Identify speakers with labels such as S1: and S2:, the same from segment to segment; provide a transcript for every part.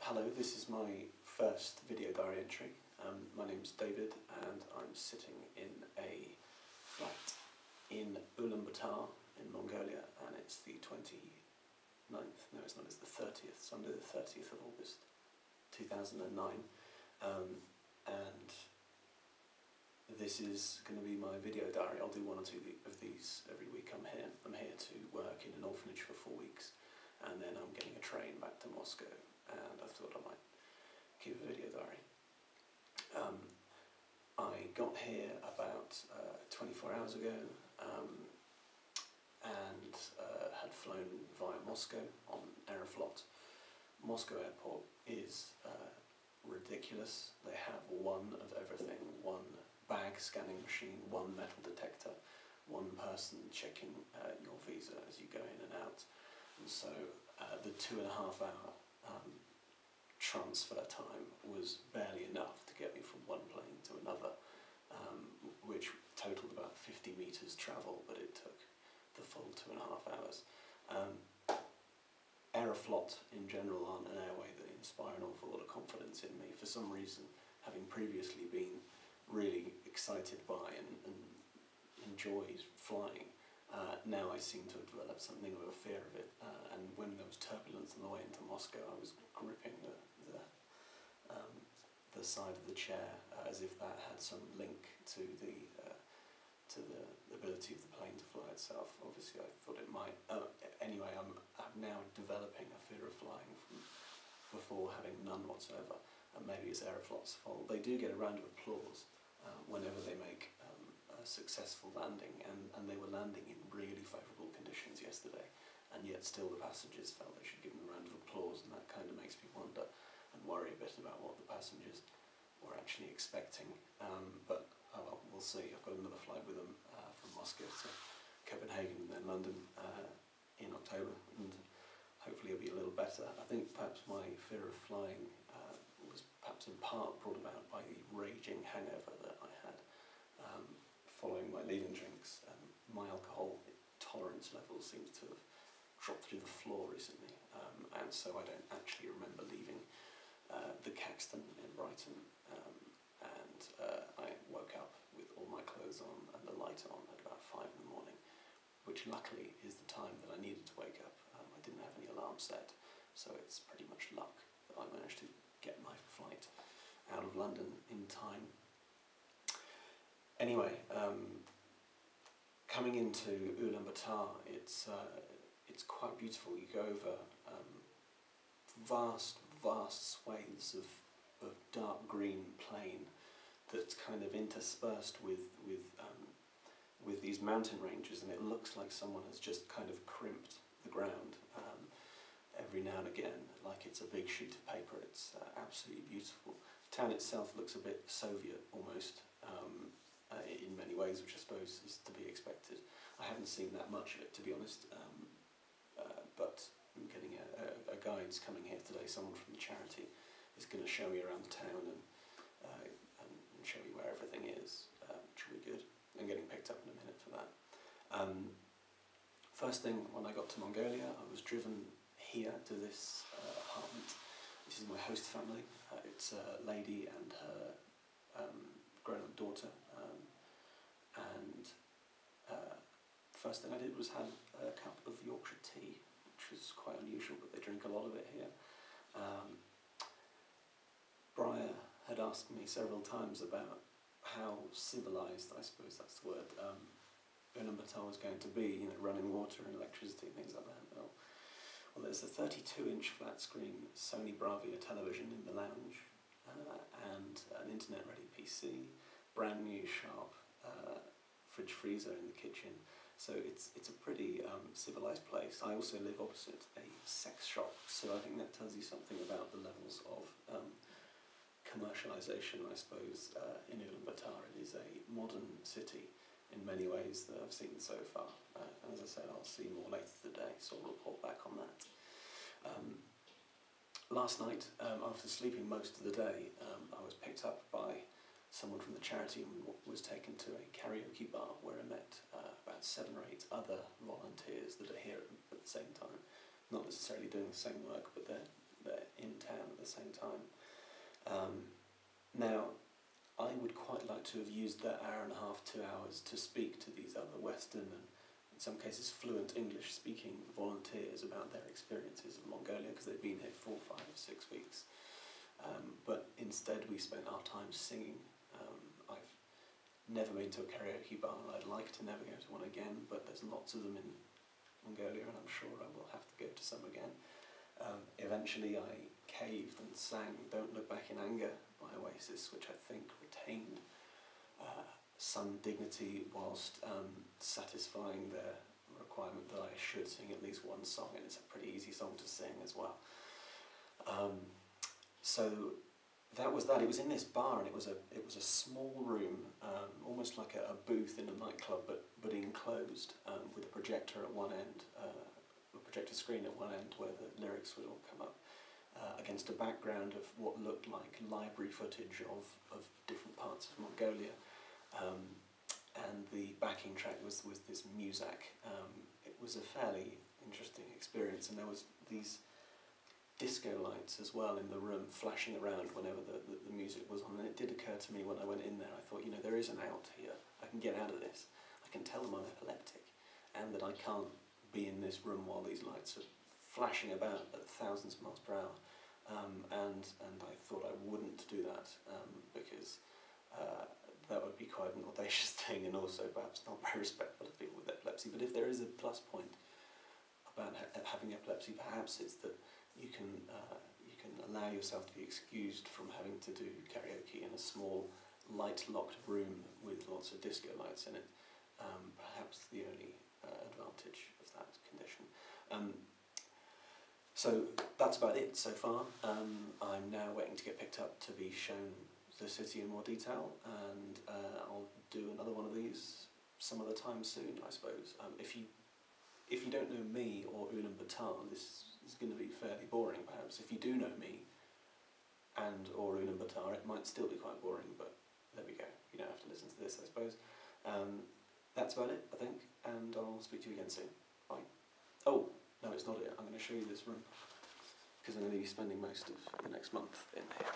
S1: Hello, this is my first video diary entry. My name's David and I'm sitting in a flat in Ulaanbaatar in Mongolia, and it's the 29th, no it's not, it's the 30th, Sunday the 30th of August 2009, and this is going to be my video diary. I'll do one or two of these every week. I'm here to work in an orphanage for 4 weeks, and then I'm getting a train back to Moscow, and I thought I might keep a video diary. I got here about 24 hours ago, and had flown via Moscow on Aeroflot. Moscow airport is ridiculous. They have one of everything: one bag scanning machine, one metal detector, one person checking your visa as you go in and out. And so the 2.5 hour transfer time was barely enough to get me from one plane to another, which totaled about 50 metres travel, but it took the full 2.5 hours. Aeroflot in general aren't an airway that inspire an awful lot of confidence in me. For some reason, having previously been really excited by and enjoyed flying, now I seem to have developed something of a fear of it, and when there was turbulence on the way into Moscow, I was gripping the side of the chair as if that had some link to the ability of the plane to fly itself. Obviously I thought it might. Anyway, I'm now developing a fear of flying from before having none whatsoever, and maybe it's Aeroflot's fault. They do get a round of applause whenever they make a successful landing, and they were landing in really favourable conditions yesterday, and yet still the passengers felt they should give them a round of applause, and that kind of makes me wonder and worry a bit about what the passengers were actually expecting. But oh well, we'll see. I've got another flight with them from Moscow to Copenhagen and then London in October, and hopefully it'll be a little better. I think perhaps my fear of flying was perhaps in part brought about by the raging hangover that I had following my leaving drinks. My alcohol tolerance level seems to have dropped through the floor recently, and so I don't actually remember leaving the Caxton in Brighton, and I woke up with all my clothes on and the light on at about 5 in the morning, which luckily is the time that I needed to wake up. I didn't have any alarm set, so it's pretty much luck that I managed to get my flight out of London in time. Anyway, coming into Ulaanbaatar, it's quite beautiful. You go over vast swathes of dark green plain that's kind of interspersed with these mountain ranges, and it looks like someone has just kind of crimped the ground every now and again, like it's a big sheet of paper. It's absolutely beautiful. The town itself looks a bit Soviet almost, in many ways, which I suppose is to be expected. I haven't seen that much of it, to be honest, but I'm getting a guide's coming here today. Someone from the charity is going to show me around the town and show me where everything is, which will be good. I'm getting picked up in a minute for that. First thing, when I got to Mongolia, I was driven here to this apartment. This is my host family. It's a lady and her grown-up daughter, and first thing I did was have a cup of Yorkshire tea, which is quite unusual, but they drink a lot of it here. Briar had asked me several times about how civilised, I suppose that's the word, Ulaanbaatar was going to be, you know, running water and electricity and things like that. Well, there's a 32-inch flat screen Sony Bravia television in the lounge, and an internet-ready PC, brand new sharp fridge freezer in the kitchen. So it's a pretty civilised place. I also live opposite a sex shop, so I think that tells you something about the levels of commercialisation, I suppose, in Ulaanbaatar. It is a modern city in many ways that I've seen so far. And as I said, I'll see more later today, so I'll report back on that. Last night, after sleeping most of the day, I was picked up by someone from the charity and was taken to a karaoke bar where I met about 7 or 8 other volunteers that are here at the same time. Not necessarily doing the same work, but they're in in town at the same time. Now, I would quite like to have used that hour and a half, 2 hours to speak to these other Western and in some cases fluent English-speaking volunteers about their experiences of Mongolia, because they'd been here 4, 5, 6 weeks. But instead we spent our time singing. I've never been to a karaoke bar, and I'd like to never go to one again, but there's lots of them in Mongolia, and I'm sure I will have to go to some again. Eventually I caved and sang Don't Look Back in Anger by Oasis, which I think retained some dignity whilst satisfying their requirement that I should sing at least one song, and it's a pretty easy song to sing as well. So that was that. It was in this bar, and it was a small room, almost like a booth in a nightclub, but enclosed, with a projector at one end, a projector screen at one end where the lyrics would all come up, against a background of what looked like library footage of different parts of Mongolia, and the backing track was this Muzak. It was a fairly interesting experience, and there was these disco lights as well in the room flashing around whenever the music was on, and it did occur to me when I went in there, I thought, you know, there is an out here. I can get out of this. I can tell them I'm epileptic, and that I can't be in this room while these lights are flashing about at thousands of miles per hour. And I thought I wouldn't do that, because that would be quite an audacious thing, and also perhaps not very respectful of people with epilepsy. But if there is a plus point about having epilepsy, perhaps it's that you can allow yourself to be excused from having to do karaoke in a small, light-locked room with lots of disco lights in it. Perhaps the only advantage of that condition. So that's about it so far. I'm now waiting to get picked up to be shown the city in more detail, and I'll do another one of these some other time soon, I suppose. If you don't know me or Ulaanbaatar, this is going to be fairly boring perhaps. If you do know me and or Ulaanbaatar, it might still be quite boring, but there we go. You don't have to listen to this, I suppose. That's about it, I think, and I'll speak to you again soon. Bye. Oh, no, it's not it. I'm going to show you this room, because I'm going to be spending most of the next month in here.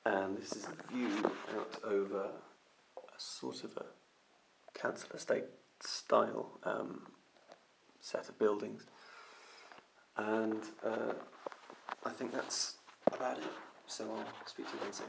S1: And this is a view out over a sort of a council estate style set of buildings, and I think that's about it, so I'll speak to you again soon.